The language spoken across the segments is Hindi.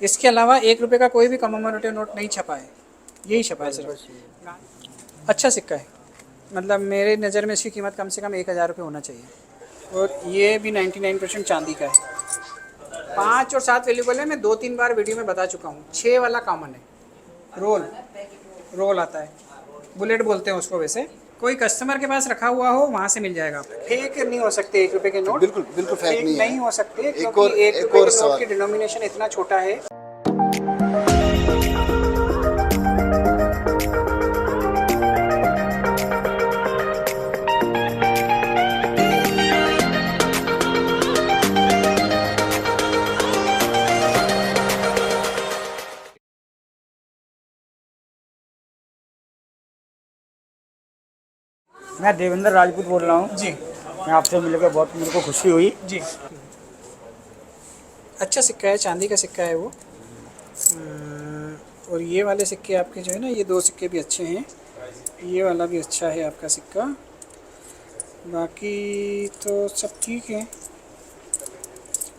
इसके अलावा 1 रुपये का कोई भी कमोमेरेटिव नोट नहीं छपा है, यही छपा है सिर्फ। अच्छा सिक्का है, मतलब मेरे नज़र में इसकी कीमत कम से कम 1000 रुपये होना चाहिए। और ये भी 99% चांदी का है। 5 और 7 वैल्यूबल है, मैं 2-3 बार वीडियो में बता चुका हूँ। 6 वाला कॉमन है, रोल रोल आता है, बुलेट बोलते हैं उसको। वैसे कोई कस्टमर के पास रखा हुआ हो वहाँ से मिल जाएगा आपको। फेक नहीं हो सकते 1 रुपये के नोट, बिल्कुल बिल्कुल फेक नहीं हो सकते, क्योंकि 1 रुपये के नोट की डिनोमिनेशन इतना छोटा है। मैं देवेंद्र राजपूत बोल रहा हूँ जी मैं आपसे मिलकर बहुत मेरे को खुशी हुई जी। अच्छा सिक्का है, चांदी का सिक्का है वो। और ये वाले सिक्के आपके जो है ना, ये 2 सिक्के भी अच्छे हैं, ये वाला भी अच्छा है आपका सिक्का। बाकी तो सब ठीक है।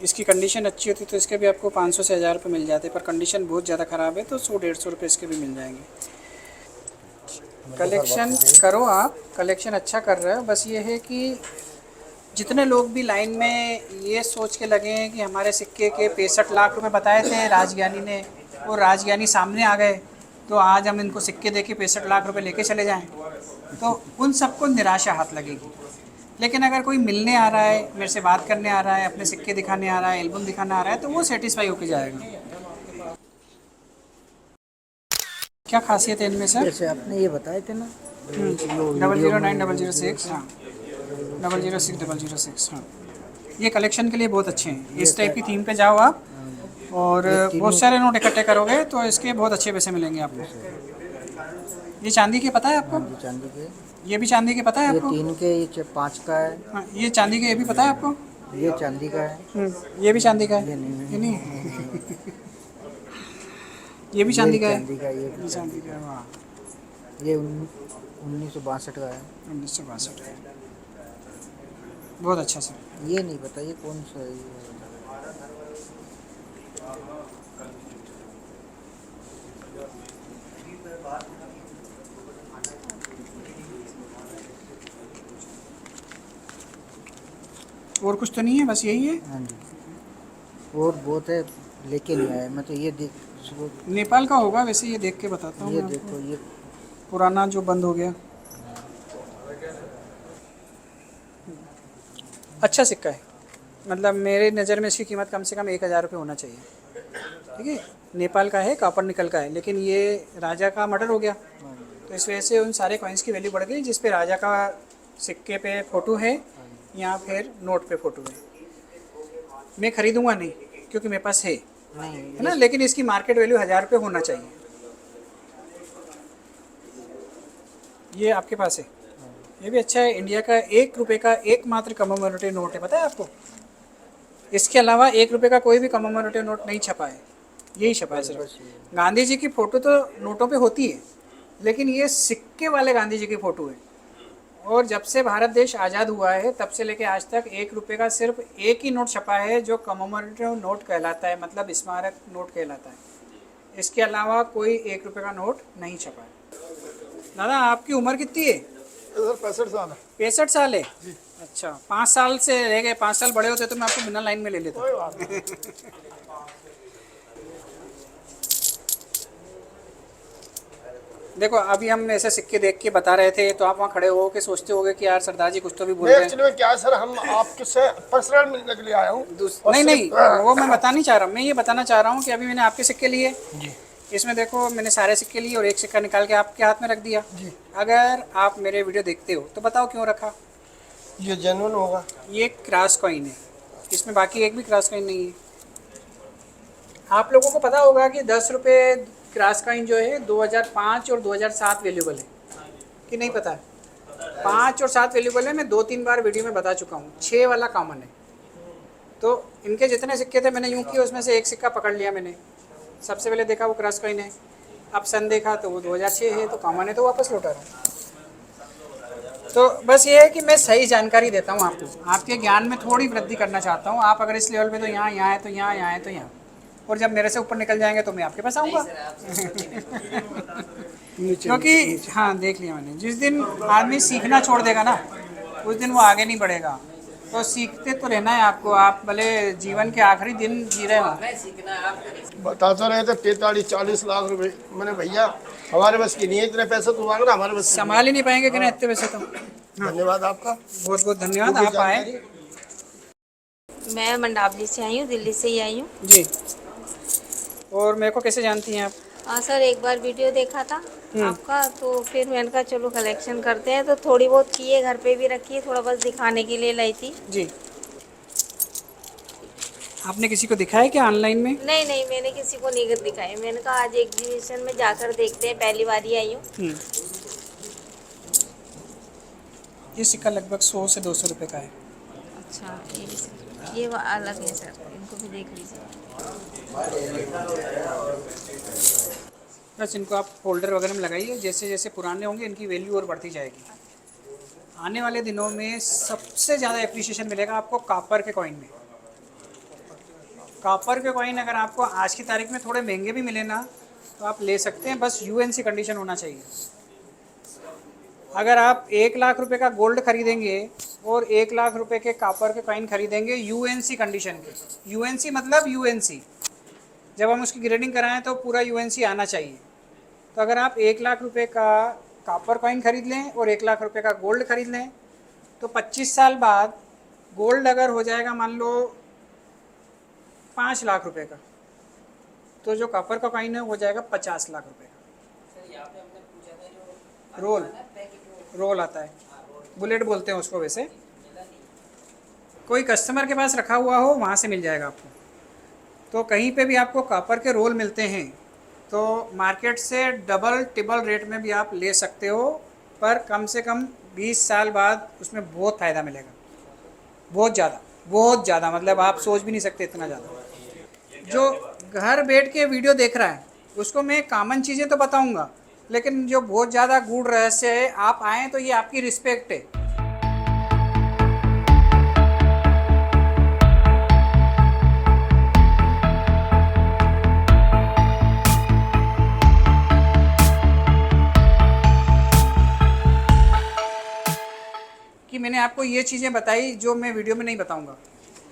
इसकी कंडीशन अच्छी होती तो इसके भी आपको 500 से 1000 रुपये मिल जाते, पर कंडीशन बहुत ज़्यादा ख़राब है तो 100-150 रुपये इसके भी मिल जाएंगे। कलेक्शन करो आप, कलेक्शन अच्छा कर रहे हो। बस ये है कि जितने लोग भी लाइन में ये सोच के लगे हैं कि हमारे सिक्के के 65 लाख रुपए बताए थे राजज्ञानी ने, वो राजज्ञानी सामने आ गए, तो आज हम इनको सिक्के दे के 65 लाख रुपए लेके चले जाएं, तो उन सबको निराशा हाथ लगेगी। लेकिन अगर कोई मिलने आ रहा है, मेरे से बात करने आ रहा है, अपने सिक्के दिखाने आ रहा है, एल्बम दिखाने आ रहा है, तो वो सेटिस्फाई होके जाएगा। क्या खासियत है इनमें सर? जैसे आपने ये बताए थे ना 009006, हाँ 006006, हाँ ये कलेक्शन के लिए बहुत अच्छे हैं। इस टाइप की थीम पे जाओ आप और बहुत सारे नोट इकट्ठे करोगे तो इसके बहुत अच्छे पैसे मिलेंगे आपको। ये चांदी के पता है आपको? चांदी के, ये भी चांदी के पता है आपको? 3 के, ये 5 का है। हाँ ये चांदी के, ये भी पता है आपको? ये चांदी का है। ये भी चांदी का है। ये नहीं, ये नहीं ये भी चांदी का है। ये चांदी का है। वाह, ये 1962 का है। 1962 है, बहुत अच्छा सर। ये नहीं पता ये कौन सा है। और कुछ तो नहीं है, बस यही है? हाँ जी, और बहुत है लेके नहीं आया मैं तो। ये देख, नेपाल का होगा वैसे, ये देख के बताता हूँ। ये देखो, ये पुराना जो बंद हो गया। अच्छा सिक्का है, मतलब मेरे नज़र में इसकी कीमत कम से कम 1000 रुपये होना चाहिए। ठीक है, नेपाल का है, कॉपर निकल का है, लेकिन ये राजा का मर्डर हो गया तो इस वजह से उन सारे कॉइन्स की वैल्यू बढ़ गई। जिस पे राजा का सिक्के पे फ़ोटो है या फिर नोट पे फ़ोटो है। मैं ख़रीदूँगा नहीं क्योंकि मेरे पास है ना, लेकिन इसकी मार्केट वैल्यू 1000 रुपये होना चाहिए। ये आपके पास है, ये भी अच्छा है। इंडिया का 1 रुपये का एकमात्र कमोमेरेटिव नोट है, पता है आपको? इसके अलावा 1 रुपये का कोई भी कमोमेरेटिव नोट नहीं छपा है, यही छपा है सिर्फ। गांधी जी की फ़ोटो तो नोटों पे होती है, लेकिन ये सिक्के वाले गांधी जी की फ़ोटो है। और जब से भारत देश आज़ाद हुआ है तब से लेके आज तक 1 रुपये का सिर्फ एक ही नोट छपा है जो कमोमेरेटिव नोट कहलाता है, मतलब स्मारक नोट कहलाता है। इसके अलावा कोई 1 रुपये का नोट नहीं छपा है। दादा आपकी उम्र कितनी है? 65 साल है। 65 साल है? अच्छा, 5 साल से रह गए, 5 साल बड़े होते तो मैं आपको बिना लाइन में ले लेता। देखो अभी हम ऐसे सिक्के देख के बता रहे थे तो आप वहाँ खड़े हो के सोचते होगे कि यार सरदार जी कुछ तो भी बोल रहे हैं। एक्चुअली क्या है सर, हम आपसे पर्सनल मिलने के लिए आया हूँ। नहीं वो मैं बता नहीं चाह रहा, मैं ये बताना चाह रहा हूँ कि अभी मैंने आपके सिक्के लिए, इसमें देखो मैंने सारे सिक्के लिए और एक सिक्का निकाल के आपके हाथ में रख दिया। अगर आप मेरे वीडियो देखते हो तो बताओ क्यों रखा? ये जेन्युइन होगा। ये क्रॉस कॉइन है, इसमें बाकी एक भी क्रॉस कॉइन नहीं है। आप लोगों को पता होगा कि 10 रुपये क्रॉस कॉइन जो है 2005 और 2007 वैल्यूबल है कि नहीं पता है? 5 और 7 वैल्यूबल है, मैं 2-3 बार वीडियो में बता चुका हूँ। 6 वाला कॉमन है। तो इनके जितने सिक्के थे मैंने यूँ किया, उसमें से एक सिक्का पकड़ लिया मैंने। सबसे पहले देखा वो क्रॉस कॉइन है, अब सन देखा तो वो 2006 है, तो कॉमन है तो वापस लौटा रहा हूँ। तो बस ये है कि मैं सही जानकारी देता हूँ आपको, आपके ज्ञान में थोड़ी वृद्धि करना चाहता हूँ। आप अगर इस लेवल पे तो यहाँ है तो यहाँ है तो यहाँ, और जब मेरे से ऊपर निकल जाएंगे तो मैं आपके पास आऊँगा। नीचे क्योंकि हाँ, देख लिया मैंने, जिस दिन आदमी सीखना छोड़ देगा ना उस दिन वो आगे नहीं बढ़ेगा। तो सीखते तो रहना है आपको, आप भले जीवन के आखिरी दिन जी रहे हो। बता तो रहे थे 45-40 लाख रुपए। मैंने भैया हमारे बस की नहीं है, इतने पैसे तो मांग रहा, हमारे बस की संभाल ही नहीं पाएंगे कि इतने पैसे तो। नहीं। धन्यवाद आपका, बहुत बहुत धन्यवाद, आप आए। मैं मंडावली से आई हूँ, दिल्ली से ही आई हूँ। जी, और मेरे को कैसे जानती हैं आप? हाँ सर, एक बार वीडियो देखा था आपका, तो फिर मैंने कहा चलो कलेक्शन करते हैं। तो थोड़ी बहुत की है, घर पे भी रखी है, थोड़ा बस दिखाने के लिए लाई थी। जी, आपने किसी को दिखाया क्या ऑनलाइन में? नहीं नहीं, मैंने किसी को नहीं दिखाई। मैंने कहा आज एग्जीबिशन में जाकर देखते हैं, पहली बार ही आई हूँ। ये सिक्का लगभग 100 से 200 रुपए का है। अच्छा, ये भी सर, ये अलग है सर, इनको भी देख लीजिए। बस इनको आप फोल्डर वगैरह में लगाइए, जैसे जैसे पुराने होंगे इनकी वैल्यू और बढ़ती जाएगी। आने वाले दिनों में सबसे ज़्यादा एप्रिसिएशन मिलेगा आपको कॉपर के कॉइन में। कॉपर के कॉइन अगर आपको आज की तारीख में थोड़े महंगे भी मिले ना तो आप ले सकते हैं, बस यूएनसी कंडीशन होना चाहिए। अगर आप 1 लाख रुपए का गोल्ड खरीदेंगे और 1 लाख रुपए के कॉपर के कॉइन खरीदेंगे यूएनसी कंडीशन के, यूएनसी मतलब यूएनसी, जब हम उसकी ग्रेडिंग कराएं तो पूरा यूएनसी आना चाहिए। तो अगर आप 1 लाख रुपए का कॉपर कॉइन खरीद लें और 1 लाख रुपए का गोल्ड खरीद लें तो 25 साल बाद गोल्ड अगर हो जाएगा मान लो 5 लाख रुपए का, तो जो कॉपर का कॉइन है हो जाएगा 50 लाख रुपए का। रोल आता है, बुलेट बोलते हैं उसको वैसे। कोई कस्टमर के पास रखा हुआ हो वहाँ से मिल जाएगा आपको। तो कहीं पे भी आपको कॉपर के रोल मिलते हैं तो मार्केट से डबल टिबल रेट में भी आप ले सकते हो, पर कम से कम 20 साल बाद उसमें बहुत फ़ायदा मिलेगा, बहुत ज़्यादा, मतलब आप सोच भी नहीं सकते इतना ज़्यादा। जो घर बैठ के वीडियो देख रहा है उसको मैं कॉमन चीज़ें तो बताऊंगा, लेकिन जो बहुत ज़्यादा गूढ़ रहस्य है, आप आएँ तो ये आपकी रिस्पेक्ट है। कि मैंने आपको ये चीज़ें बताई जो मैं वीडियो में नहीं बताऊंगा,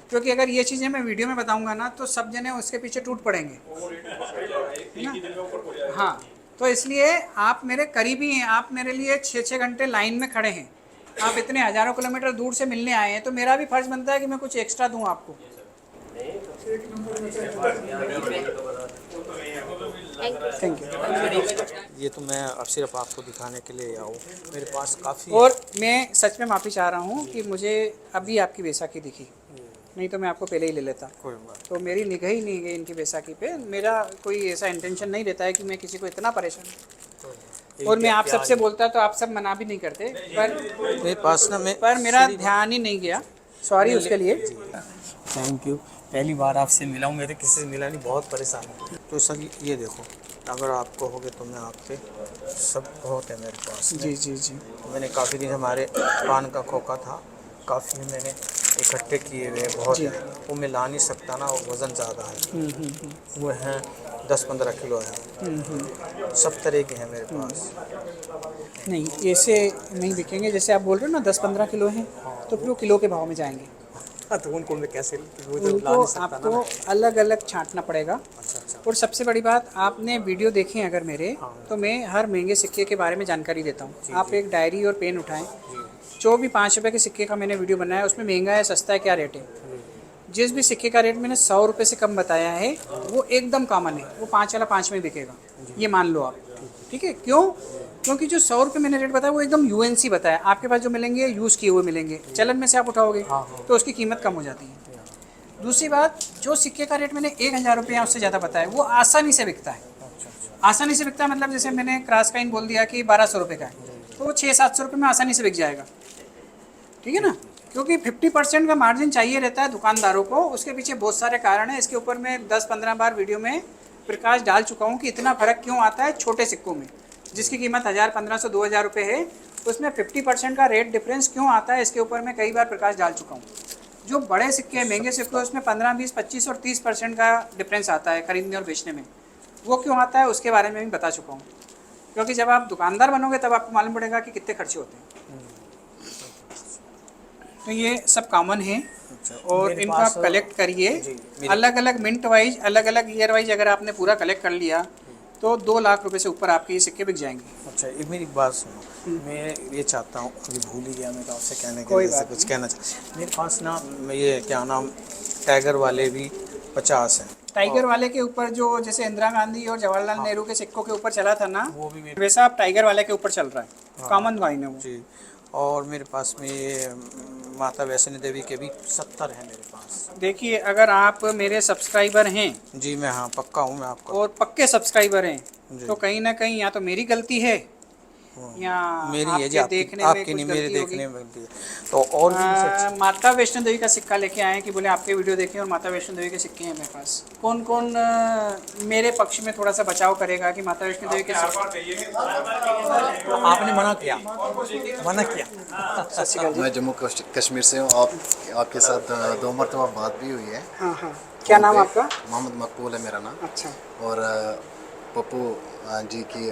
क्योंकि अगर ये चीज़ें मैं वीडियो में बताऊंगा ना तो सब जने उसके पीछे टूट पड़ेंगे, है ना? हाँ, तो इसलिए आप मेरे करीबी हैं, आप मेरे लिए 6-6 घंटे लाइन में खड़े हैं, आप इतने हज़ारों किलोमीटर दूर से मिलने आए हैं, तो मेरा भी फ़र्ज़ बनता है कि मैं कुछ एक्स्ट्रा दूँ आपको। Thank you. ये तो मैं अब सिर्फ आपको दिखाने के लिए आऊँ, मेरे पास काफ़ी। और मैं सच में माफ़ी चाह रहा हूँ कि मुझे अभी आपकी बैसाखी दिखी, नहीं तो मैं आपको पहले ही ले लेता। कोई बात तो मेरी निगाह ही नहीं गई इनकी बैसाखी पे। मेरा कोई ऐसा इंटेंशन नहीं रहता है कि मैं किसी को इतना परेशान, और मैं आप सबसे बोलता तो आप सब मना भी नहीं करते, मेरे पास ना पर मेरा ध्यान ही नहीं गया, सॉरी उसके लिए। Thank you. पहली बार आपसे मिला हूँ, मेरे किसी से मिला नहीं, बहुत परेशान हूँ। तो सर ये देखो, अगर आपको होगे तो मैं आपके सब बहुत है मेरे पास। जी जी जी। मैंने काफ़ी दिन हमारे पान का खोखा था, काफ़ी मैंने इकट्ठे किए हुए बहुत है, वो मैं ला नहीं सकता ना, वो वज़न ज़्यादा है। वो हैं 10-15 किलो है, सब तरह के हैं मेरे पास। नहीं, ऐसे नहीं बिकेंगे, जैसे आप बोल रहे हो ना 10-15 किलो हैं, तो फिर वो किलो के भाव में जाएंगे। तो उनको मैं कैसे उनको आपको अलग अलग छांटना पड़ेगा। और सबसे बड़ी बात, आपने वीडियो देखे अगर मेरे, तो मैं हर महंगे सिक्के के बारे में जानकारी देता हूँ। आप एक डायरी और पेन उठाएं, जो भी 5 रुपये के सिक्के का मैंने वीडियो बनाया उसमें महंगा है सस्ता है क्या रेट है, जिस भी सिक्के का रेट मैंने 100 रुपये से कम बताया है वो एकदम कॉमन है, वो 5 वाला 5 में बिकेगा, ये मान लो आप। ठीक है, क्यों? क्योंकि जो 100 रुपये मैंने रेट बताया वो एकदम यूएनसी बताया। आपके पास जो मिलेंगे यूज़ किए हुए मिलेंगे, चलन में से आप उठाओगे तो उसकी कीमत कम हो जाती है। दूसरी बात, जो सिक्के का रेट मैंने 1000 रुपये या उससे ज़्यादा बताया वो आसानी से बिकता है। आसानी से बिकता है मतलब जैसे मैंने क्रॉस काइन बोल दिया कि 1200 रुपये का है, तो वो 600-700 रुपये में आसानी से बिक जाएगा। ठीक है ना, क्योंकि 50% का मार्जिन चाहिए रहता है दुकानदारों को। उसके पीछे बहुत सारे कारण हैं, इसके ऊपर मैं 10-15 बार वीडियो में प्रकाश डाल चुका हूँ कि इतना फ़र्क क्यों आता है छोटे सिक्कों में, जिसकी कीमत 1000, 1500, 2000 रुपये है, उसमें 50% का रेट डिफरेंस क्यों आता है, इसके ऊपर मैं कई बार प्रकाश डाल चुका हूँ। जो बड़े सिक्के हैं, महंगे सिक्के हैं, उसमें 15, 20, 25 और 30% का डिफरेंस आता है खरीदने और बेचने में। वो क्यों आता है उसके बारे में भी बता चुका हूँ, क्योंकि जब आप दुकानदार बनोगे तब आपको मालूम पड़ेगा कि कितने खर्चे होते हैं। तो ये सब कॉमन है और मेरे इनको पास आप कलेक्ट करिए जी, मेरे- अलग अलग मिनट वाइज, अलग अलग ईयर वाइज। अगर आपने पूरा कलेक्ट कर लिया तो 2 लाख रुपए से ऊपर आपके ये सिक्के बिक जाएंगे। अच्छा, एक मेरी बात सुनो, मैं ये चाहता हूँ, अभी भूल ही गया मैं तो आपसे कहने के कोई लिए से बात कुछ कहना मेरे पास ना ये क्या नाम टाइगर वाले भी 50 हैं। टाइगर वाले के ऊपर जो जैसे इंदिरा गांधी और जवाहरलाल नेहरू के सिक्कों के ऊपर चला था ना, वो भी मेरे वैसा आप टाइगर वाले के ऊपर चल रहा है। कॉमन कॉइन है वो। जी। और मेरे पास में ये माता वैष्णो देवी के भी 70 हैं मेरे पास। देखिए, अगर आप मेरे सब्सक्राइबर हैं जी मैं हाँ पक्का हूँ मैं आपको। और पक्के सब्सक्राइबर हैं जी। तो कहीं ना कहीं या तो मेरी गलती है या मेरी है जी, आपके देखने में आपकी कुछ नहीं, मेरे गलती होगी। देखने में गलती है। तो और भी कुछ माता वैष्णो देवी का सिक्का लेके आए हैं कि बोले आपके वीडियो देखें और माता वैष्णो देवी के सिक्के हैं मेरे पास। कौन कौन मेरे पक्ष में थोड़ा सा बचाव करेगा कि माता वैष्णो देवी के सिक्के? आपने मना किया, मना किया। सत श्री अकाल जी। मैं जम्मू कश्मीर से हूँ। आपके साथ 2 मरतबा बात भी हुई है। हाँ हाँ, क्या नाम आपका? मोहम्मद मकबूल है मेरा नाम। अच्छा, और पप्पू जी की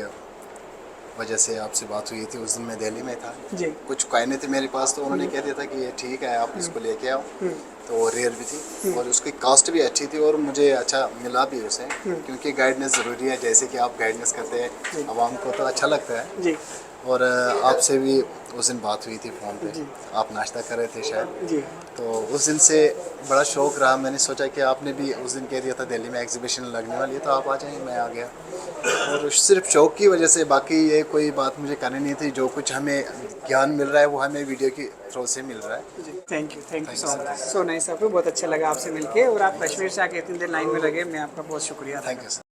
वजह से आपसे बात हुई थी। उस दिन मैं दिल्ली में था, जी कुछ काइनें थी मेरे पास, तो उन्होंने कह दिया था कि ये ठीक है आप इसको लेके आओ। तो रेयर भी थी और उसकी कास्ट भी अच्छी थी और मुझे अच्छा मिला भी उसे, क्योंकि गाइडनेस ज़रूरी है। जैसे कि आप गाइडनेस करते हैं आवाम को तो अच्छा लगता है। जी और आपसे भी उस दिन बात हुई थी फ़ोन पे, आप नाश्ता कर रहे थे शायद। जी। तो उस दिन से बड़ा शौक़ रहा। मैंने सोचा कि आपने भी उस दिन कह दिया था दिल्ली में एग्जीबिशन लगने वाली है तो आप आ जाएं। मैं आ गया और सिर्फ शौक़ की वजह से, बाकी ये कोई बात मुझे करनी नहीं थी। जो कुछ हमें ज्ञान मिल रहा है वो हमें वीडियो की थ्रू से मिल रहा है। जी, thank you so much. So nice, आपको बहुत अच्छा लगा आपसे मिलके और आप कश्मीर से आके इतनी देर लाइन में लगे, मैं आपका बहुत शुक्रिया। Thank you sir.